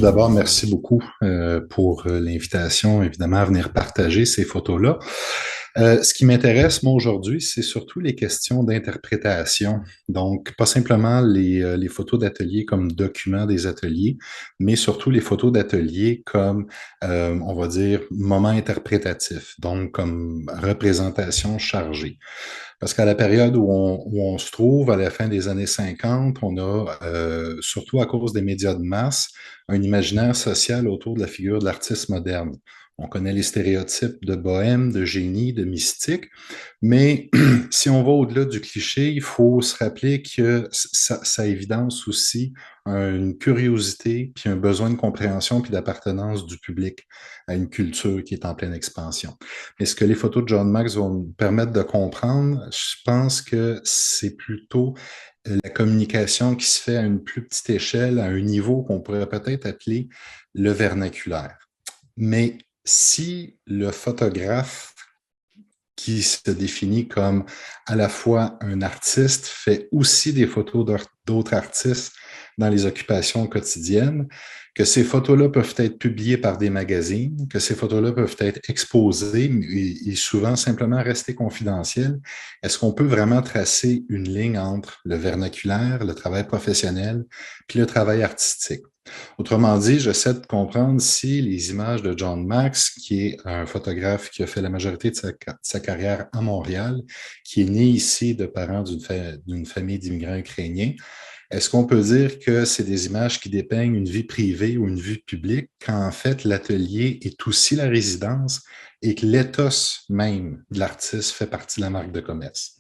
d'abord, merci beaucoup pour l'invitation, évidemment, à venir partager ces photos-là. Ce qui m'intéresse, moi, aujourd'hui, c'est surtout les questions d'interprétation. Donc, pas simplement les photos d'atelier comme document des ateliers, mais surtout les photos d'atelier comme, on va dire, moment interprétatif, donc comme représentation chargée. Parce qu'à la période où on se trouve, à la fin des années 50, on a, surtout à cause des médias de masse, un imaginaire social autour de la figure de l'artiste moderne. On connaît les stéréotypes de bohème, de génie, de mystique, mais si on va au-delà du cliché, il faut se rappeler que ça évidence aussi une curiosité, puis un besoin de compréhension, puis d'appartenance du public à une culture qui est en pleine expansion. Mais ce que les photos de John Max vont nous permettre de comprendre, je pense que c'est plutôt la communication qui se fait à une plus petite échelle, à un niveau qu'on pourrait peut-être appeler le vernaculaire. Mais si le photographe qui se définit comme à la fois un artiste, fait aussi des photos d'autres artistes dans les occupations quotidiennes, que ces photos-là peuvent être publiées par des magazines, que ces photos-là peuvent être exposées et souvent simplement rester confidentielles. Est-ce qu'on peut vraiment tracer une ligne entre le vernaculaire, le travail professionnel, puis le travail artistique? Autrement dit, j'essaie de comprendre si les images de John Max, qui est un photographe qui a fait la majorité de sa carrière à Montréal, qui est né ici de parents d'une famille d'immigrants ukrainiens, est-ce qu'on peut dire que c'est des images qui dépeignent une vie privée ou une vie publique, quand en fait l'atelier est aussi la résidence et que l'éthos même de l'artiste fait partie de la marque de commerce?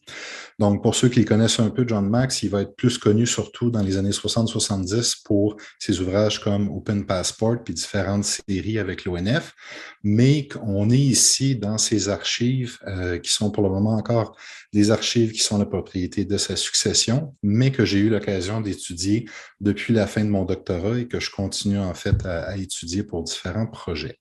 Donc, pour ceux qui connaissent un peu John Max, il va être plus connu surtout dans les années 60-70 pour ses ouvrages comme Open Passport puis différentes séries avec l'ONF. Mais on est ici dans ses archives qui sont pour le moment encore des archives qui sont la propriété de sa succession, mais que j'ai eu l'occasion d'étudier depuis la fin de mon doctorat et que je continue en fait à étudier pour différents projets.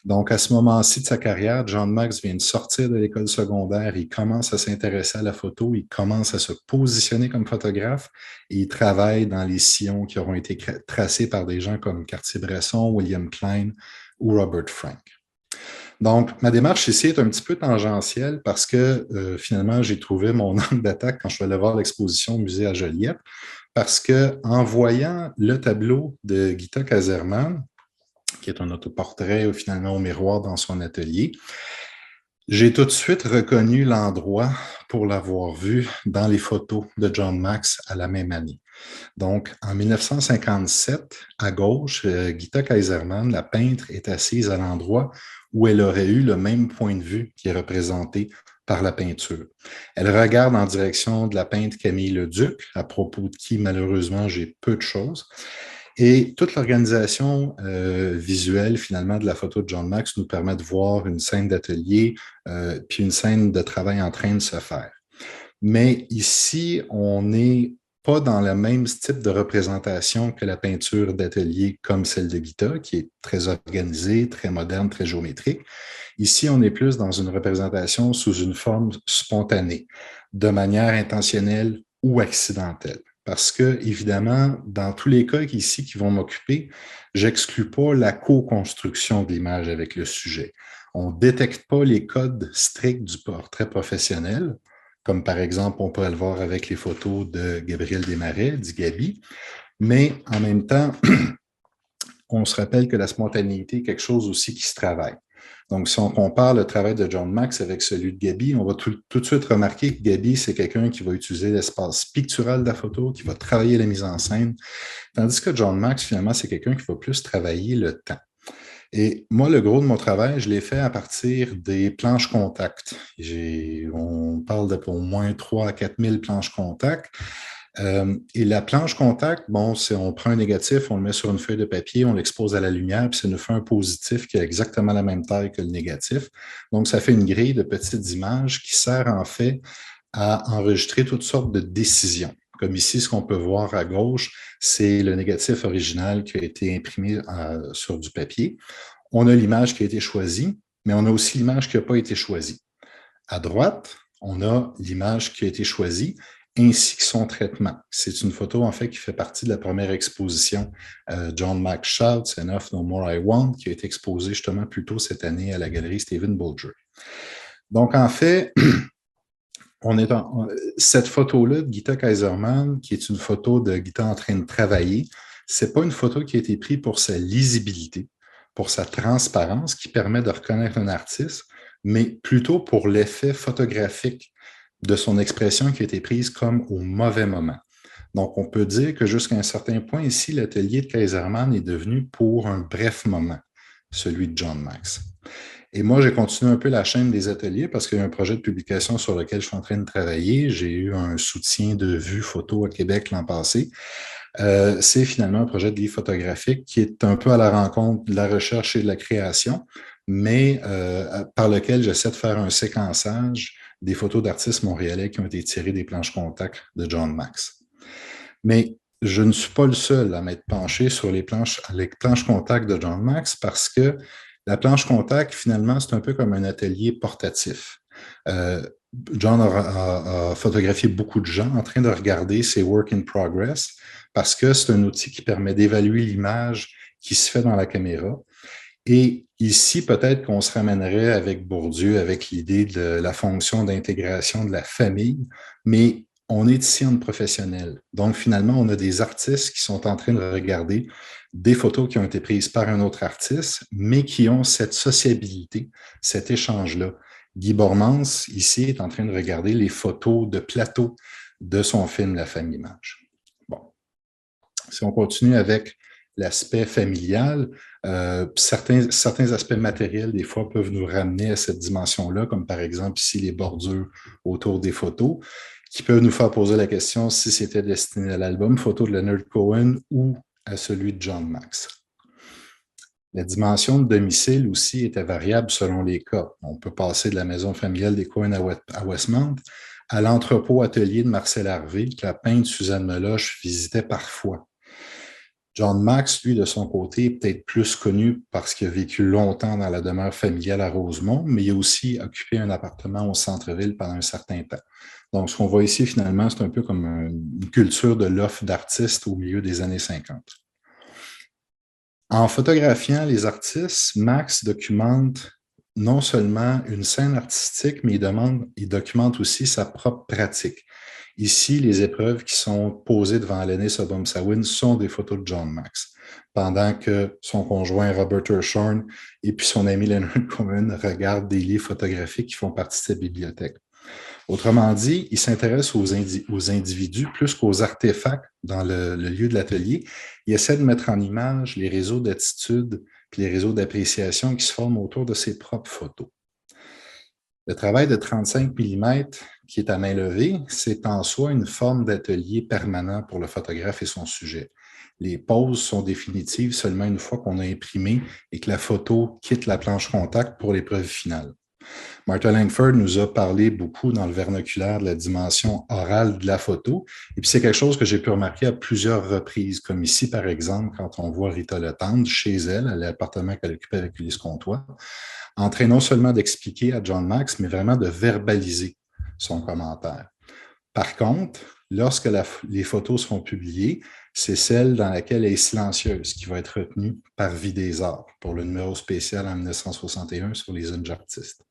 Donc, à ce moment-ci de sa carrière, John Max vient de sortir de l'école secondaire, il commence à s'intéresser à la photo, il commence à se positionner comme photographe et il travaille dans les sillons qui auront été tracés par des gens comme Cartier-Bresson, William Klein ou Robert Frank. Donc, ma démarche ici est un petit peu tangentielle parce que finalement, j'ai trouvé mon angle d'attaque quand je suis allé voir l'exposition au musée à Joliette, parce que en voyant le tableau de Gita Kazerman, qui est un autoportrait finalement au miroir dans son atelier, j'ai tout de suite reconnu l'endroit pour l'avoir vu dans les photos de John Max à la même année. Donc, en 1957, à gauche, Gita Kaiserman, la peintre, est assise à l'endroit où elle aurait eu le même point de vue qui est représenté par la peinture. Elle regarde en direction de la peintre Camille Leduc, à propos de qui, malheureusement, j'ai peu de choses. Et toute l'organisation visuelle, finalement, de la photo de John Max nous permet de voir une scène d'atelier puis une scène de travail en train de se faire. Mais ici, on n'est pas dans le même type de représentation que la peinture d'atelier comme celle de Guita, qui est très organisée, très moderne, très géométrique. Ici, on est plus dans une représentation sous une forme spontanée, de manière intentionnelle ou accidentelle. Parce que, évidemment, dans tous les cas ici qui vont m'occuper, j'exclus pas la co-construction de l'image avec le sujet. On ne détecte pas les codes stricts du portrait professionnel, comme par exemple, on pourrait le voir avec les photos de Gabriel Desmarais, dit Gabi, mais en même temps, on se rappelle que la spontanéité est quelque chose aussi qui se travaille. Donc, si on compare le travail de John Max avec celui de Gabi, on va tout de suite remarquer que Gabi, c'est quelqu'un qui va utiliser l'espace pictural de la photo, qui va travailler la mise en scène, tandis que John Max, finalement, c'est quelqu'un qui va plus travailler le temps. Et moi, le gros de mon travail, je l'ai fait à partir des planches contact. On parle d'au moins 3 à 4 000 planches contact. Et la planche contact, bon, c'est on prend un négatif, on le met sur une feuille de papier, on l'expose à la lumière, puis ça nous fait un positif qui a exactement la même taille que le négatif. Donc, ça fait une grille de petites images qui sert en fait à enregistrer toutes sortes de décisions. Comme ici, ce qu'on peut voir à gauche, c'est le négatif original qui a été imprimé sur du papier. On a l'image qui a été choisie, mais on a aussi l'image qui n'a pas été choisie. À droite, on a l'image qui a été choisie ainsi que son traitement. C'est une photo, en fait, qui fait partie de la première exposition John Max Shouts, Enough No More I Want, qui a été exposée justement plus tôt cette année à la galerie Stephen Bulger. Donc, en fait, cette photo-là de Gita Kaiserman, qui est une photo de Gita en train de travailler, c'est pas une photo qui a été prise pour sa lisibilité, pour sa transparence, qui permet de reconnaître un artiste, mais plutôt pour l'effet photographique de son expression qui a été prise comme au mauvais moment. Donc, on peut dire que jusqu'à un certain point ici, l'atelier de Kaiserman est devenu pour un bref moment, celui de John Max. Et moi, j'ai continué un peu la chaîne des ateliers parce qu'il y a un projet de publication sur lequel je suis en train de travailler. J'ai eu un soutien de Vue Photo à Québec l'an passé. C'est finalement un projet de livre photographique qui est un peu à la rencontre de la recherche et de la création, mais par lequel j'essaie de faire un séquençage des photos d'artistes montréalais qui ont été tirées des planches contact de John Max. Mais je ne suis pas le seul à m'être penché sur les planches contact de John Max parce que la planche contact, finalement, c'est un peu comme un atelier portatif. John a photographié beaucoup de gens en train de regarder ses work in progress parce que c'est un outil qui permet d'évaluer l'image qui se fait dans la caméra. Et ici, peut-être qu'on se ramènerait avec Bourdieu, avec l'idée de la fonction d'intégration de la famille, mais on est ici en professionnel. Donc, finalement, on a des artistes qui sont en train de regarder des photos qui ont été prises par un autre artiste, mais qui ont cette sociabilité, cet échange-là. Guy Bormans, ici, est en train de regarder les photos de plateau de son film La Femme Image. Bon. Si on continue avec l'aspect familial, certains aspects matériels, des fois, peuvent nous ramener à cette dimension-là, comme par exemple ici les bordures autour des photos, qui peuvent nous faire poser la question si c'était destiné à l'album photo de Leonard Cohen ou à celui de John Max. La dimension de domicile aussi était variable selon les cas. On peut passer de la maison familiale des Cohen à Westmount à l'entrepôt atelier de Marcel Harvey, que la peintre Suzanne Meloche visitait parfois. John Max, lui, de son côté, est peut-être plus connu parce qu'il a vécu longtemps dans la demeure familiale à Rosemont, mais il a aussi occupé un appartement au centre-ville pendant un certain temps. Donc, ce qu'on voit ici, finalement, c'est un peu comme une culture de l'offre d'artistes au milieu des années 50. En photographiant les artistes, Max documente non seulement une scène artistique, mais il documente aussi sa propre pratique. Ici, les épreuves qui sont posées devant Lenny Sobom-Sawin sont des photos de John Max, pendant que son conjoint Robert Hirshhorn et puis son ami Leonard Cohen regardent des livres photographiques qui font partie de sa bibliothèque. Autrement dit, il s'intéresse aux individus plus qu'aux artefacts dans le lieu de l'atelier. Il essaie de mettre en image les réseaux d'attitude puis les réseaux d'appréciation qui se forment autour de ses propres photos. Le travail de 35 mm qui est à main levée, c'est en soi une forme d'atelier permanent pour le photographe et son sujet. Les poses sont définitives seulement une fois qu'on a imprimé et que la photo quitte la planche contact pour l'épreuve finale. Martha Langford nous a parlé beaucoup dans le vernaculaire de la dimension orale de la photo. Et puis, c'est quelque chose que j'ai pu remarquer à plusieurs reprises, comme ici, par exemple, quand on voit Rita Letendre chez elle, à l'appartement qu'elle occupait avec Ulysse Comtois, en train non seulement d'expliquer à John Max, mais vraiment de verbaliser son commentaire. Par contre, lorsque les photos seront publiées, c'est celle dans laquelle elle est silencieuse qui va être retenue par Vie des Arts pour le numéro spécial en 1961 sur les jeunes artistes.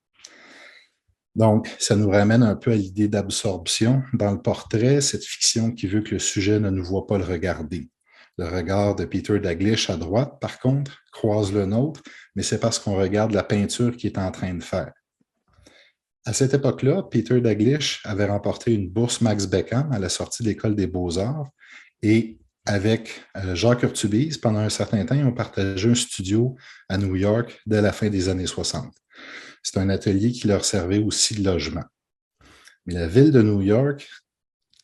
Donc, ça nous ramène un peu à l'idée d'absorption. Dans le portrait, cette fiction qui veut que le sujet ne nous voit pas le regarder. Le regard de Peter Daglish à droite, par contre, croise le nôtre, mais c'est parce qu'on regarde la peinture qu'il est en train de faire. À cette époque-là, Peter Daglish avait remporté une bourse Max Beckman à la sortie de l'École des Beaux-Arts et avec Jacques Urtubise, pendant un certain temps, ils ont partagé un studio à New York dès la fin des années 60. C'est un atelier qui leur servait aussi de logement. Mais la ville de New York,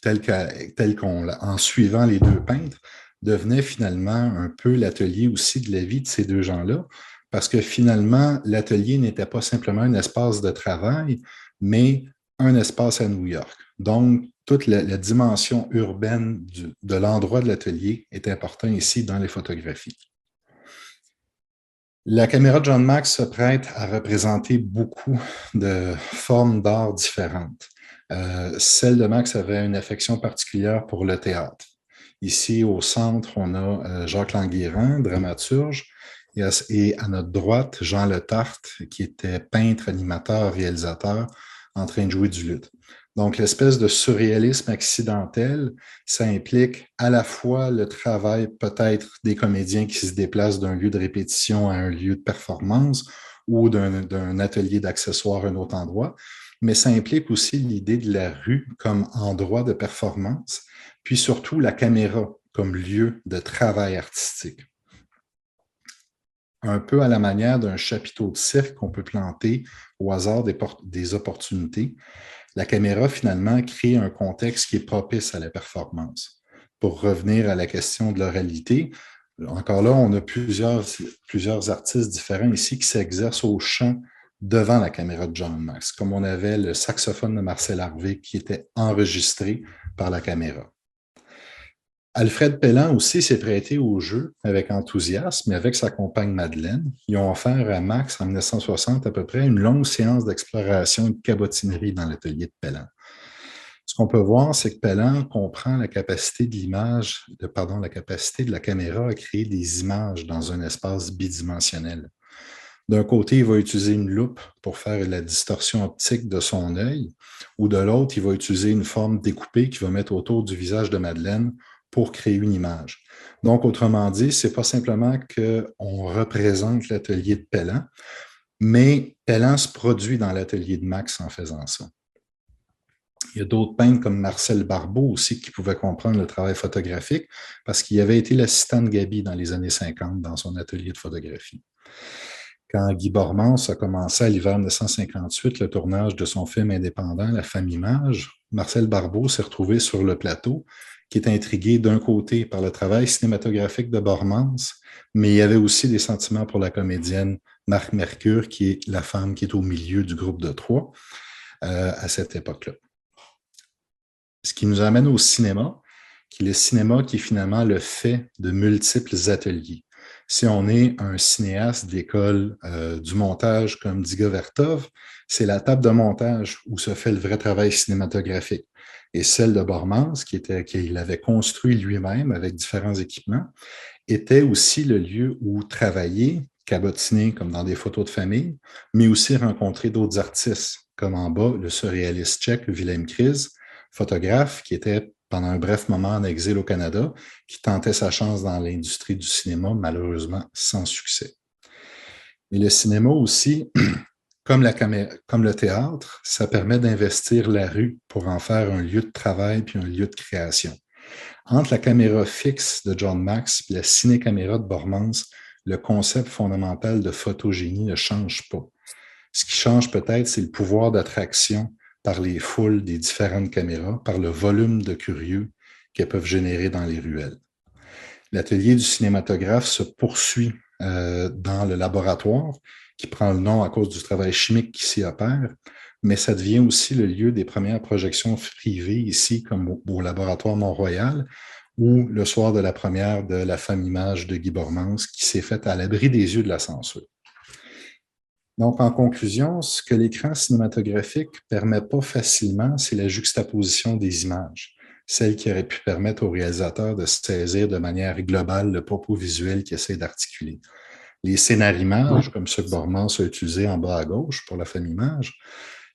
en suivant les deux peintres, devenait finalement un peu l'atelier aussi de la vie de ces deux gens-là, parce que finalement, l'atelier n'était pas simplement un espace de travail, mais un espace à New York. Donc, toute la dimension urbaine de l'endroit de l'atelier est importante ici dans les photographies. La caméra de John Max se prête à représenter beaucoup de formes d'art différentes. Celle de Max avait une affection particulière pour le théâtre. Ici, au centre, on a Jacques Languirand, dramaturge, et à notre droite, Jean Letarte, qui était peintre, animateur, réalisateur, en train de jouer du luth. Donc, l'espèce de surréalisme accidentel, ça implique à la fois le travail peut-être des comédiens qui se déplacent d'un lieu de répétition à un lieu de performance ou d'un atelier d'accessoires à un autre endroit, mais ça implique aussi l'idée de la rue comme endroit de performance, puis surtout la caméra comme lieu de travail artistique. Un peu à la manière d'un chapiteau de cirque qu'on peut planter au hasard des opportunités, la caméra finalement crée un contexte qui est propice à la performance. Pour revenir à la question de l'oralité, encore là, on a plusieurs artistes différents ici qui s'exercent au chant devant la caméra de John Max, comme on avait le saxophone de Marcel Harvey qui était enregistré par la caméra. Alfred Pellan aussi s'est prêté au jeu avec enthousiasme et avec sa compagne Madeleine. Ils ont offert à Max en 1960 à peu près une longue séance d'exploration et de cabotinerie dans l'atelier de Pellan. Ce qu'on peut voir, c'est que Pellan comprend la capacité de la capacité de la caméra à créer des images dans un espace bidimensionnel. D'un côté, il va utiliser une loupe pour faire la distorsion optique de son œil, ou de l'autre, il va utiliser une forme découpée qu'il va mettre autour du visage de Madeleine pour créer une image. Donc, autrement dit, ce n'est pas simplement qu'on représente l'atelier de Pellan, mais Pellan se produit dans l'atelier de Max en faisant ça. Il y a d'autres peintres comme Marcel Barbeau aussi qui pouvaient comprendre le travail photographique parce qu'il avait été l'assistant de Gaby dans les années 50 dans son atelier de photographie. Quand Guy Bormans a commencé à l'hiver 1958 le tournage de son film indépendant La Femme Image, Marcel Barbeau s'est retrouvé sur le plateau, qui est intrigué d'un côté par le travail cinématographique de Bormans, mais il y avait aussi des sentiments pour la comédienne Marc Mercure, qui est la femme qui est au milieu du groupe de trois à cette époque-là. Ce qui nous amène au cinéma, qui est le cinéma qui est finalement le fait de multiples ateliers. Si on est un cinéaste d'école du montage comme Dziga Vertov, c'est la table de montage où se fait le vrai travail cinématographique. Et celle de Bormans, qu'il avait construit lui-même avec différents équipements, était aussi le lieu où travailler, cabotiner comme dans des photos de famille, mais aussi rencontrer d'autres artistes, comme en bas, le surréaliste tchèque Wilhelm Kris, photographe qui était pendant un bref moment en exil au Canada, qui tentait sa chance dans l'industrie du cinéma, malheureusement sans succès. Mais le cinéma aussi, comme le théâtre, ça permet d'investir la rue pour en faire un lieu de travail puis un lieu de création. Entre la caméra fixe de John Max et la ciné-caméra de Bormans, le concept fondamental de photogénie ne change pas. Ce qui change peut-être, c'est le pouvoir d'attraction par les foules des différentes caméras, par le volume de curieux qu'elles peuvent générer dans les ruelles. L'atelier du cinématographe se poursuit dans le laboratoire, qui prend le nom à cause du travail chimique qui s'y opère, mais ça devient aussi le lieu des premières projections privées ici, comme au laboratoire Mont-Royal, ou le soir de la première de La Femme Image de Guy Bormans, qui s'est faite à l'abri des yeux de la censure. Donc, en conclusion, ce que l'écran cinématographique ne permet pas facilement, c'est la juxtaposition des images, celle qui aurait pu permettre au réalisateur de saisir de manière globale le propos visuel qu'il essaie d'articuler. Les scénarimages, comme ceux que Bormans a utilisés en bas à gauche pour La Femme Image,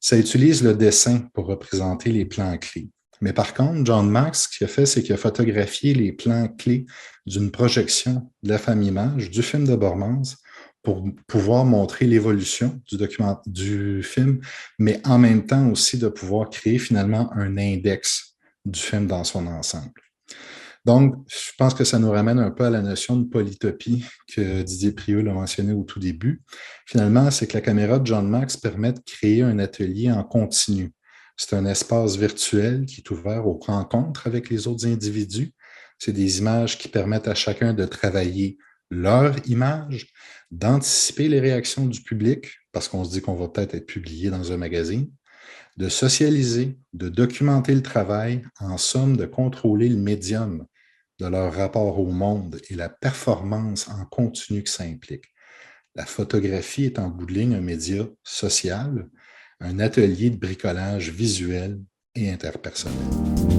ça utilise le dessin pour représenter les plans clés. Mais par contre, John Max, ce qu'il a fait, c'est qu'il a photographié les plans clés d'une projection de La Femme Image, du film de Bormans, pour pouvoir montrer l'évolution du film, mais en même temps aussi de pouvoir créer finalement un index du film dans son ensemble. Donc, je pense que ça nous ramène un peu à la notion de polytopie que Didier Prieur l'a mentionné au tout début. Finalement, c'est que la caméra de John Max permet de créer un atelier en continu. C'est un espace virtuel qui est ouvert aux rencontres avec les autres individus. C'est des images qui permettent à chacun de travailler leur image, d'anticiper les réactions du public, parce qu'on se dit qu'on va peut-être être publié dans un magazine, de socialiser, de documenter le travail, en somme, de contrôler le médium de leur rapport au monde et la performance en continu que ça implique. La photographie est en bout de ligne un média social, un atelier de bricolage visuel et interpersonnelles.